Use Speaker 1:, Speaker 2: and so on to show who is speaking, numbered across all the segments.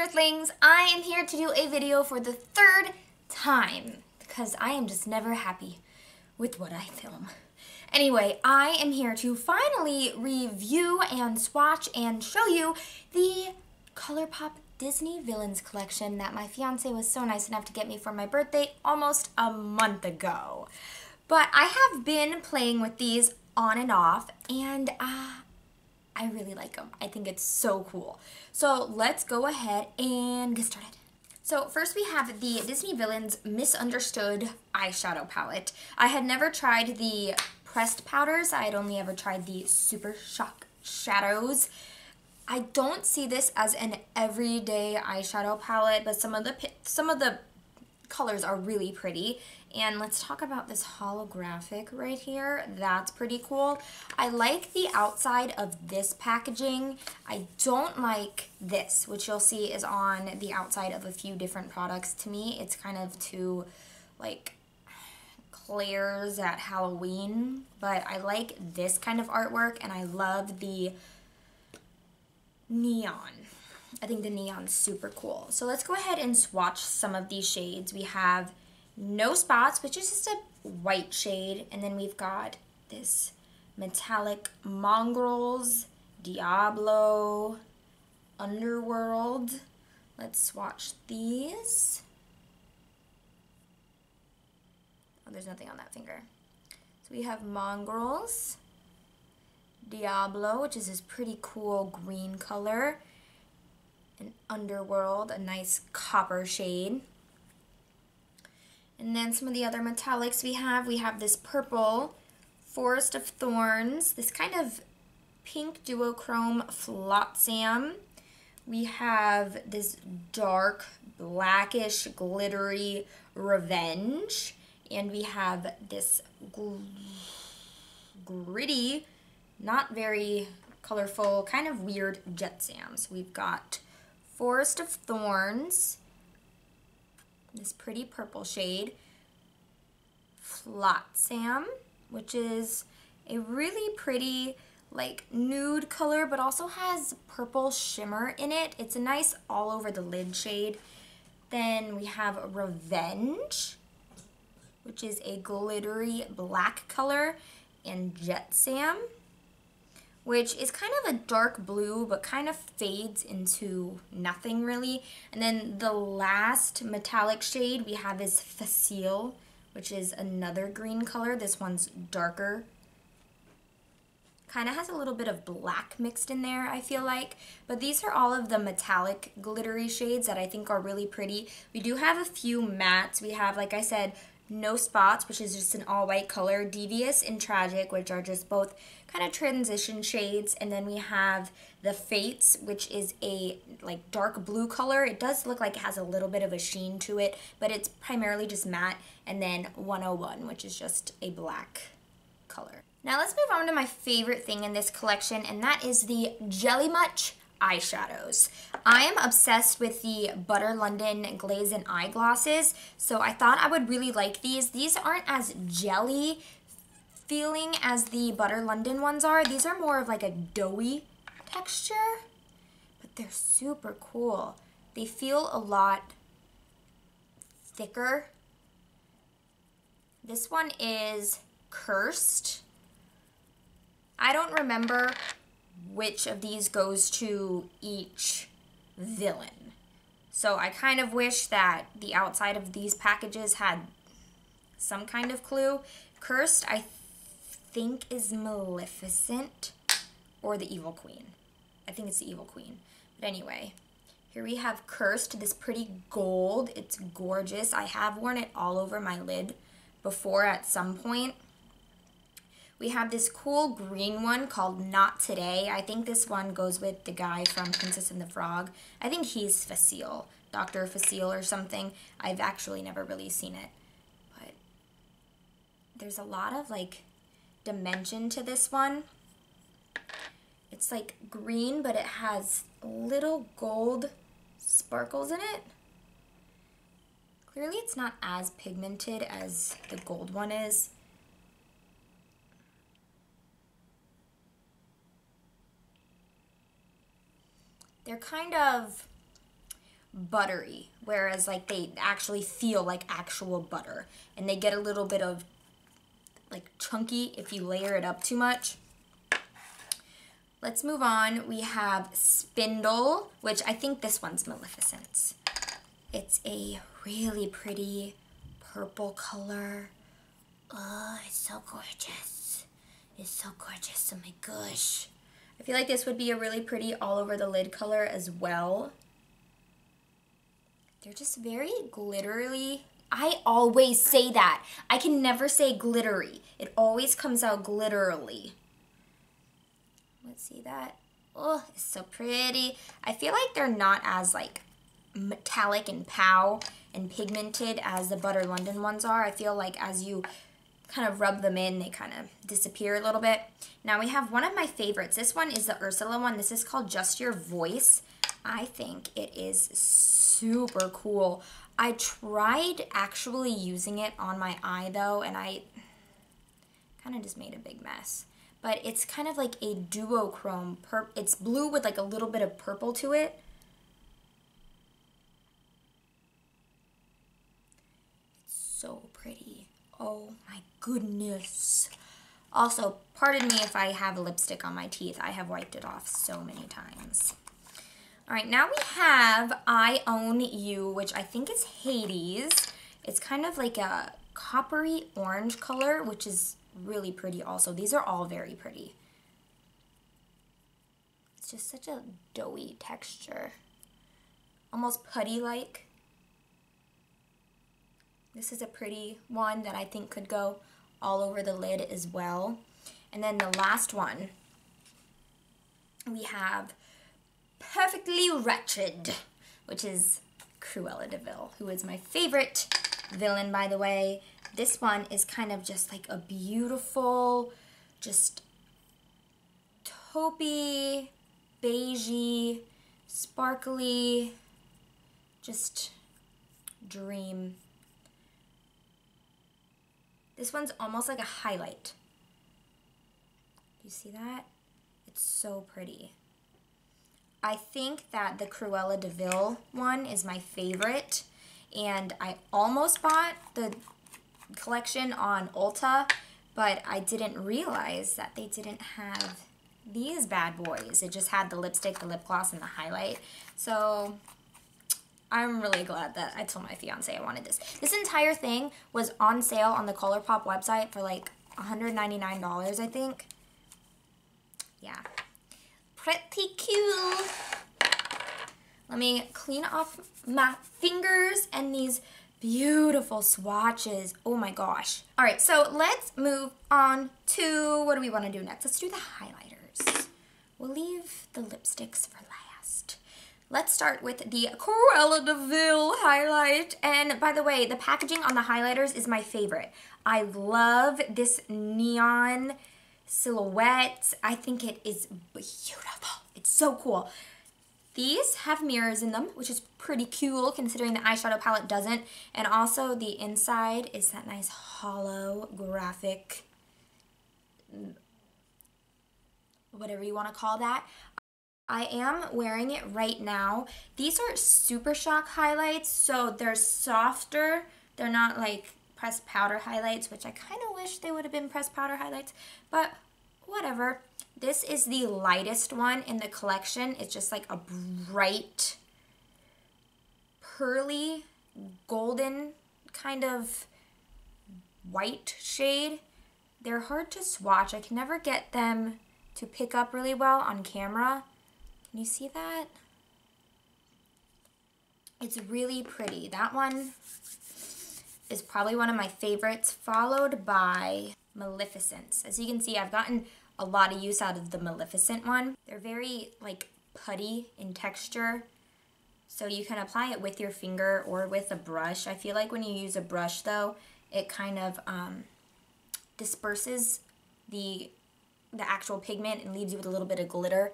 Speaker 1: Earthlings, I am here to do a video for the third time because I am just never happy with what I film. Anyway, I am here to finally review and swatch and show you the Colourpop Disney Villains collection that my fiance was so nice enough to get me for my birthday almost a month ago. But I have been playing with these on and off, and I really like them. I think it's so cool. So let's go ahead and get started. So first we have the Disney Villains Misunderstood eyeshadow palette. I had never tried the pressed powders. I had only ever tried the Super Shock shadows. I don't see this as an everyday eyeshadow palette, but some of the colors are really pretty. And let's talk about this holographic right here. That's pretty cool. I like the outside of this packaging. I don't like this, which you'll see is on the outside of a few different products. To me, it's kind of too like Claire's at Halloween, but I like this kind of artwork, and I love the neon. I think the neon's super cool. So let's go ahead and swatch some of these shades. We have No Spots, which is just a white shade, and then we've got this metallic Mongrels, Diablo, Underworld. Let's swatch these. Oh, there's nothing on that finger. So we have Mongrels, Diablo, which is this pretty cool green color, and Underworld, a nice copper shade. And then some of the other metallics we have this purple Forest of Thorns, this kind of pink duochrome Flotsam. We have this dark blackish glittery Revenge, and we have this gritty, not very colorful, kind of weird Jetsam. So we've got Forest of Thorns, this pretty purple shade, Flotsam, which is a really pretty like nude color, but also has purple shimmer in it. It's a nice all over the lid shade. Then we have Revenge, which is a glittery black color, and Jetsam, which is kind of a dark blue, but kind of fades into nothing really. And then the last metallic shade we have is Facilier, which is another green color. This one's darker. Kind of has a little bit of black mixed in there, I feel like. But these are all of the metallic glittery shades that I think are really pretty. We do have a few mattes. We have, like I said, No Spots, which is just an all-white color, Devious and Tragic, which are just both kind of transition shades, and then we have the Fates, which is a like dark blue color. It does look like it has a little bit of a sheen to it, but it's primarily just matte, and then 101, which is just a black color. Now let's move on to my favorite thing in this collection, and that is the Jelly Much eyeshadows. I am obsessed with the Butter London Glaze and Eyeglosses, so I thought I would really like these. These aren't as jelly feeling as the Butter London ones are. These are more of like a doughy texture, but they're super cool. They feel a lot thicker. This one is Cursed. I don't remember which of these goes to each villain. So I kind of wish that the outside of these packages had some kind of clue. Cursed, I think, is Maleficent or the Evil Queen. I think it's the Evil Queen. But anyway, here we have Cursed, this pretty gold. It's gorgeous. I have worn it all over my lid before at some point. We have this cool green one called Not Today. I think this one goes with the guy from Princess and the Frog. I think he's Facile, Dr. Facile or something. I've actually never really seen it. But there's a lot of like dimension to this one. It's like green, but it has little gold sparkles in it. Clearly it's not as pigmented as the gold one is. They're kind of buttery, whereas like they actually feel like actual butter, and they get a little bit of like chunky if you layer it up too much. Let's move on. We have Spindle, which I think this one's Maleficent's. It's a really pretty purple color. Oh, it's so gorgeous. It's so gorgeous, oh my gosh. I feel like this would be a really pretty all over the lid color as well. They're just very glittery. I always say that. I can never say glittery. It always comes out glitterally. Let's see that. Oh, it's so pretty. I feel like they're not as like metallic and pow and pigmented as the Butter London ones are. I feel like as you kind of rub them in, they kind of disappear a little bit. Now we have one of my favorites. This one is the Ursula one. This is called Just Your Voice. I think it is super cool. I tried actually using it on my eye though, and I kind of just made a big mess. But it's kind of like a duochrome. It's blue with like a little bit of purple to it. It's so pretty. Oh my goodness. Also, pardon me if I have lipstick on my teeth. I have wiped it off so many times. All right, now we have I Own You, which I think is Hades. It's kind of like a coppery orange color, which is really pretty also. These are all very pretty. It's just such a doughy texture. Almost putty-like. This is a pretty one that I think could go all over the lid as well. And then the last one, we have Perfectly Wretched, which is Cruella de Vil, who is my favorite villain, by the way. This one is kind of just like a beautiful, just taupey, beigey, sparkly, just dream. This one's almost like a highlight. Do you see that? It's so pretty. I think that the Cruella de Vil one is my favorite, and I almost bought the collection on Ulta, but I didn't realize that they didn't have these bad boys. It just had the lipstick, the lip gloss, and the highlight. So I'm really glad that I told my fiance I wanted this. This entire thing was on sale on the Colourpop website for like $199, I think. Yeah. Pretty cute. Let me clean off my fingers and these beautiful swatches. Oh my gosh. All right, so let's move on to, what do we want to do next? Let's do the highlighters. We'll leave the lipsticks for last. Let's start with the Cruella de Vil highlight. And by the way, the packaging on the highlighters is my favorite. I love this neon silhouette. I think it is beautiful. It's so cool. These have mirrors in them, which is pretty cool considering the eyeshadow palette doesn't. And also the inside is that nice holographic, whatever you want to call that. I am wearing it right now. These are Super Shock highlights, so they're softer. They're not like pressed powder highlights, which I kind of wish they would have been pressed powder highlights, but whatever. This is the lightest one in the collection. It's just like a bright, pearly, golden kind of white shade. They're hard to swatch. I can never get them to pick up really well on camera. Can you see that? It's really pretty. That one is probably one of my favorites, followed by Maleficent. As you can see, I've gotten a lot of use out of the Maleficent one. They're very like putty in texture, so you can apply it with your finger or with a brush. I feel like when you use a brush though, it kind of disperses the actual pigment and leaves you with a little bit of glitter.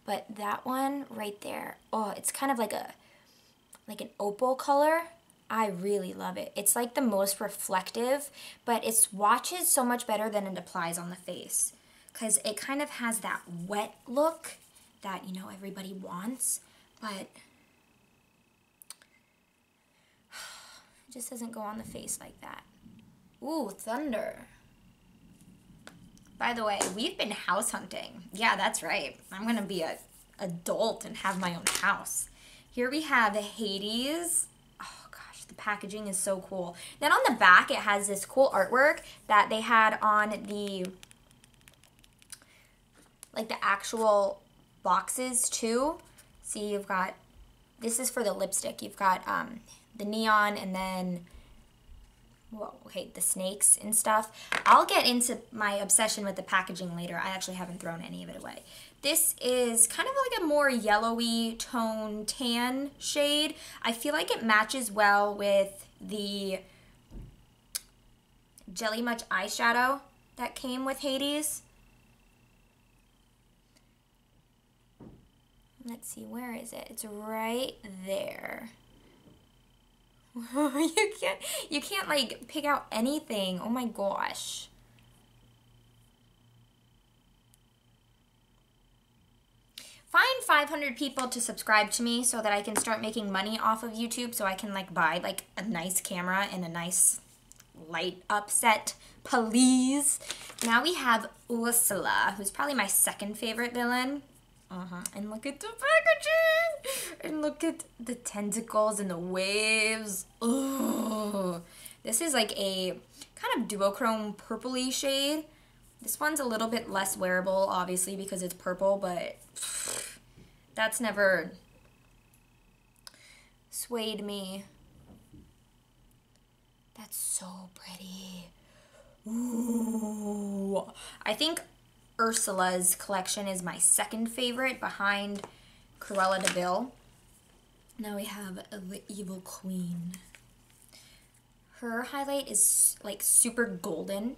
Speaker 1: But that one right there, oh, it's kind of like an opal color. I really love it. It's like the most reflective, but it swatches so much better than it applies on the face, because it kind of has that wet look that, you know, everybody wants, but just doesn't go on the face like that. Ooh, thunder. By the way, we've been house hunting. Yeah, that's right. I'm gonna be an adult and have my own house. Here we have Hades. Oh gosh, the packaging is so cool. Then on the back, it has this cool artwork that they had on the, like the actual boxes too. See, you've got, this is for the lipstick. You've got the neon and then, whoa, okay, the snakes and stuff. I'll get into my obsession with the packaging later. I actually haven't thrown any of it away. This is kind of like a more yellowy tone tan shade. I feel like it matches well with the Jelly Much eyeshadow that came with Hades. Let's see, where is it? It's right there. you can't like pick out anything. Oh my gosh. Find 500 people to subscribe to me so that I can start making money off of YouTube, so I can like buy like a nice camera and a nice light up set, please. Now we have Ursula, who's probably my second favorite villain. And look at the packaging! And look at the tentacles and the waves. Oh, this is like a kind of duochrome purpley shade. This one's a little bit less wearable, obviously, because it's purple, but that's never swayed me. That's so pretty. Ooh. I think Ursula's collection is my second favorite behind Cruella de Vil. Now we have the Evil Queen. Her highlight is like super golden.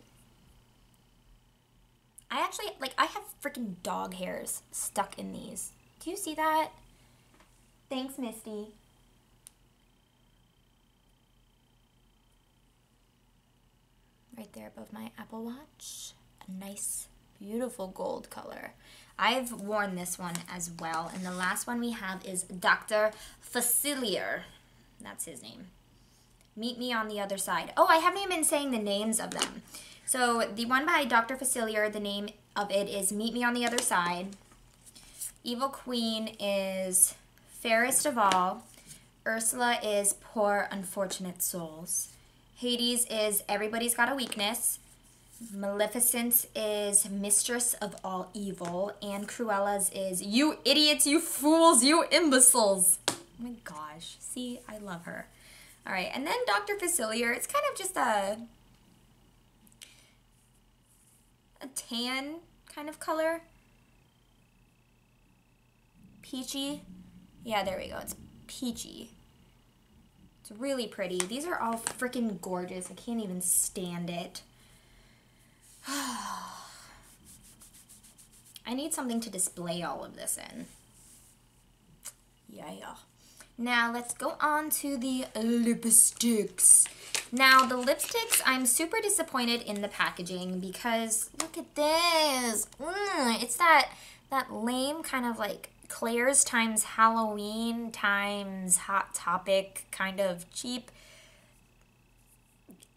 Speaker 1: I actually, like, I have freaking dog hairs stuck in these. Do you see that? Thanks, Misty. Right there above my Apple Watch. A nice beautiful gold color. I've worn this one as well. And the last one we have is Dr. Facilier. That's his name. Meet me on the other side. Oh, I haven't even been saying the names of them. So the one by Dr. Facilier, the name of it is Meet Me on the Other Side. Evil Queen is Fairest of All. Ursula is Poor Unfortunate Souls. Hades is Everybody's Got a Weakness. Maleficent is Mistress of All Evil, and Cruella's is You Idiots, You Fools, You Imbeciles. Oh my gosh, see, I love her. All right, and then Dr. Facilier, it's kind of just a tan kind of color. Peachy. Yeah, there we go, it's peachy. It's really pretty. These are all freaking gorgeous. I can't even stand it. I need something to display all of this in. Yeah. Now let's go on to the lipsticks. Now the lipsticks, I'm super disappointed in the packaging because look at this. It's that lame kind of like Claire's times Halloween times Hot Topic kind of cheap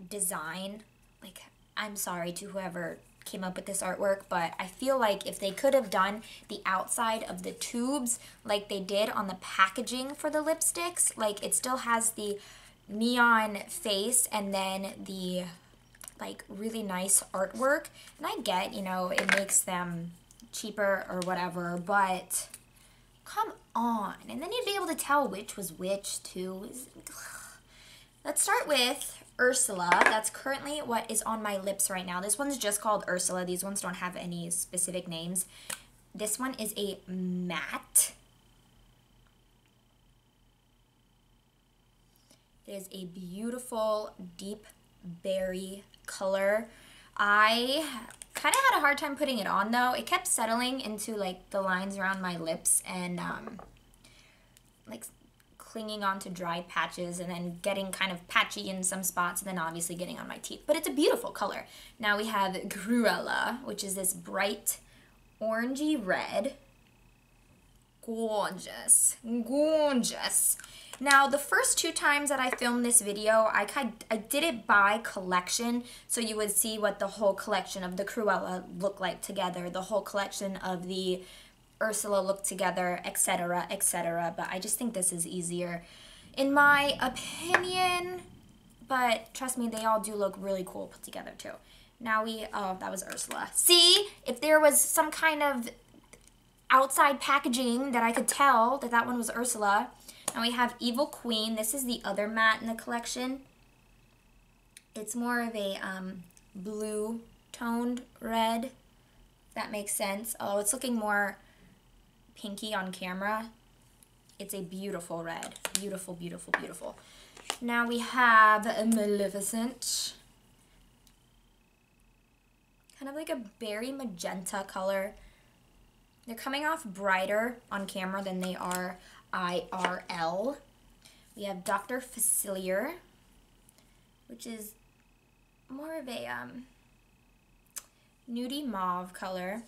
Speaker 1: design. Like, I'm sorry to whoever came up with this artwork, but I feel like if they could have done the outside of the tubes like they did on the packaging for the lipsticks, like it still has the neon face and then the like really nice artwork. And I get, you know, it makes them cheaper or whatever, but come on. And then you'd be able to tell which was which too. Let's start with Ursula. That's currently what is on my lips right now. This one's just called Ursula. These ones don't have any specific names. This one is a matte. It is a beautiful deep berry color. I kind of had a hard time putting it on though. It kept settling into like the lines around my lips and like clinging onto dry patches and then getting kind of patchy in some spots and then obviously getting on my teeth. But it's a beautiful color. Now we have Cruella, which is this bright orangey red. gorgeous, gorgeous. Now, the first 2 times that I filmed this video, I did it by collection, so you would see what the whole collection of the Cruella looked like together, the whole collection of the Ursula looked together, etc., etc. But I just think this is easier, in my opinion. But trust me, they all do look really cool put together too. Now oh, that was Ursula. See, if there was some kind of outside packaging that I could tell that that one was Ursula. Now we have Evil Queen. This is the other matte in the collection. It's more of a blue toned red, if that makes sense. Oh, it's looking more pinky on camera. It's a beautiful red. Beautiful, beautiful, beautiful. Now we have a Maleficent. Kind of like a berry magenta color. They're coming off brighter on camera than they are IRL. We have Dr. Facilier, which is more of a nudie mauve color.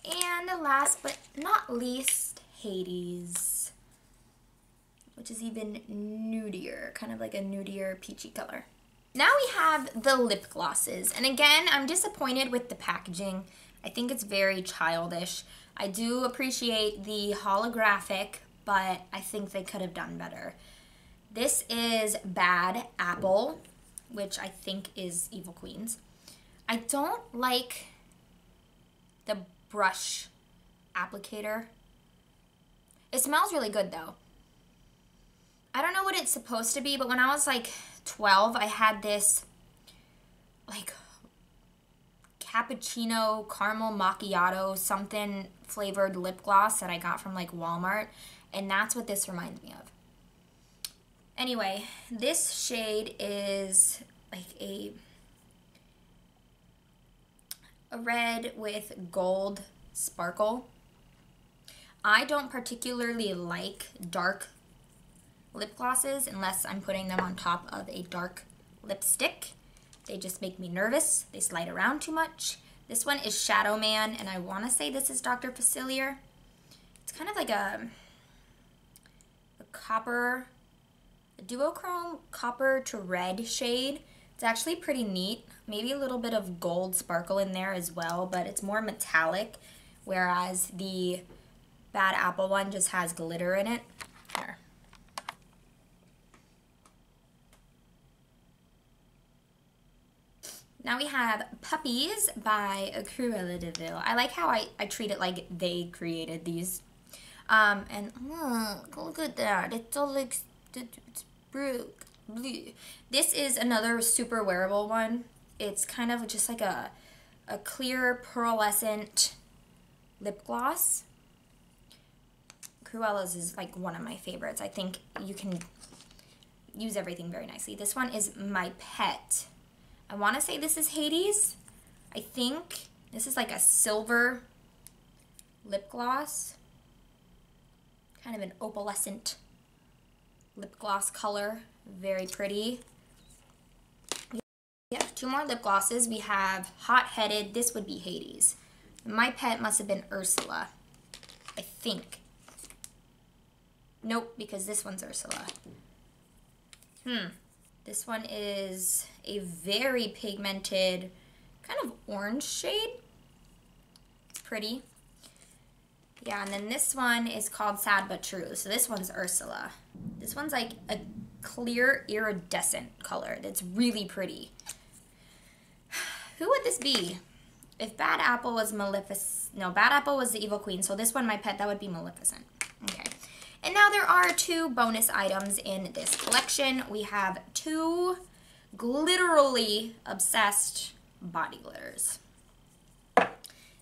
Speaker 1: And last but not least, Hades, which is even nudier, kind of like a nudier peachy color. Now we have the lip glosses. And again, I'm disappointed with the packaging. I think it's very childish. I do appreciate the holographic, but I think they could have done better. This is Bad Apple, which I think is Evil Queen's. I don't like the brush applicator. It smells really good though. I don't know what it's supposed to be, but when I was like 12, I had this like cappuccino caramel macchiato something flavored lip gloss that I got from like Walmart, and that's what this reminds me of. Anyway, this shade is like a red with gold sparkle. I don't particularly like dark lip glosses unless I'm putting them on top of a dark lipstick. They just make me nervous. They slide around too much. This one is Shadow Man, and I want to say this is Dr. Facilier. It's kind of like a copper, a duochrome copper to red shade. It's actually pretty neat. Maybe a little bit of gold sparkle in there as well, but it's more metallic, whereas the Bad Apple one just has glitter in it. Here. Now we have Puppies by Cruella de Vil. I like how I treat it like they created these. And look at that. It all looks, it's blue. This is another super wearable one. It's kind of just like a clear pearlescent lip gloss. Cruella's is like one of my favorites. I think you can use everything very nicely. This one is My Pet. I want to say this is Hades. I think this is like a silver lip gloss. Kind of an opalescent lip gloss color. Very pretty. We have 2 more lip glosses. We have Hot Headed. This would be Hades. My Pet must have been Ursula, I think. Nope, because this one's Ursula. This one is a very pigmented, kind of orange shade. It's pretty. Yeah, and then this one is called Sad But True. So this one's Ursula. This one's like a clear iridescent color that's really pretty. Who would this be? If Bad Apple was Maleficent, no, Bad Apple was the Evil Queen. So this one, My Pet, that would be Maleficent. Okay. And now there are 2 bonus items in this collection. We have 2 Gliterally obsessed body glitters.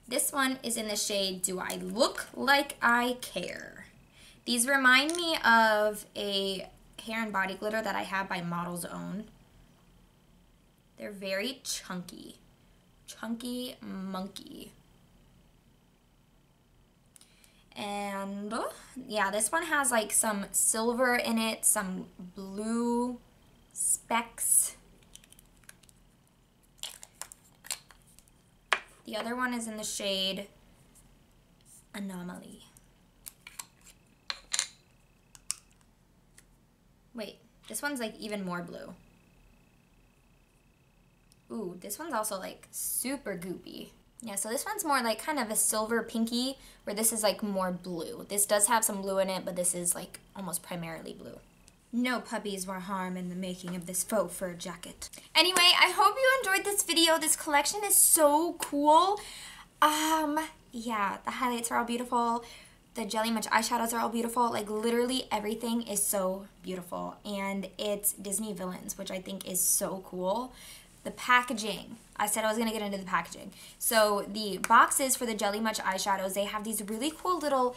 Speaker 1: This one is in the shade Do I Look Like I Care? These remind me of a hair and body glitter that I have by Model's Own. They're very chunky. Chunky monkey. And yeah, this one has like some silver in it, some blue specks. The other one is in the shade Anomoly. Wait, this one's like even more blue. Ooh, this one's also like super goopy. Yeah, so this one's more like kind of a silver pinky, where this is like more blue. This does have some blue in it, but this is like almost primarily blue. No puppies were harmed in the making of this faux fur jacket. Anyway, I hope you enjoyed this video. This collection is so cool. Yeah, the highlights are all beautiful. The Jelly Much eyeshadows are all beautiful. Like literally everything is so beautiful. And it's Disney villains, which I think is so cool. The packaging. I said I was going to get into the packaging. So the boxes for the Jelly Much eyeshadows, they have these really cool little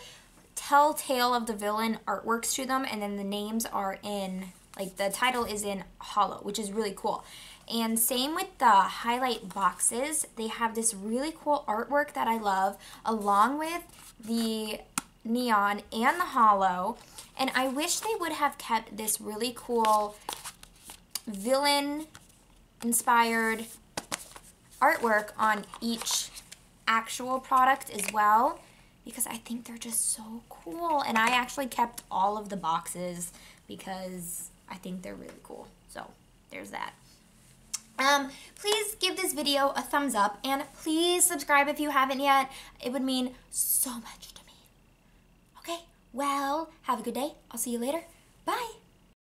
Speaker 1: telltale of the villain artworks to them, and then the names are in, like the title is in hollow, which is really cool. And same with the highlight boxes. They have this really cool artwork that I love, along with the neon and the hollow. And I wish they would have kept this really cool villain inspired artwork on each actual product as well, because I think they're just so cool. And I actually kept all of the boxes because I think they're really cool. So there's that. Please give this video a thumbs up, and please subscribe if you haven't yet. It would mean so much to me. Okay, well, have a good day. I'll see you later. Bye.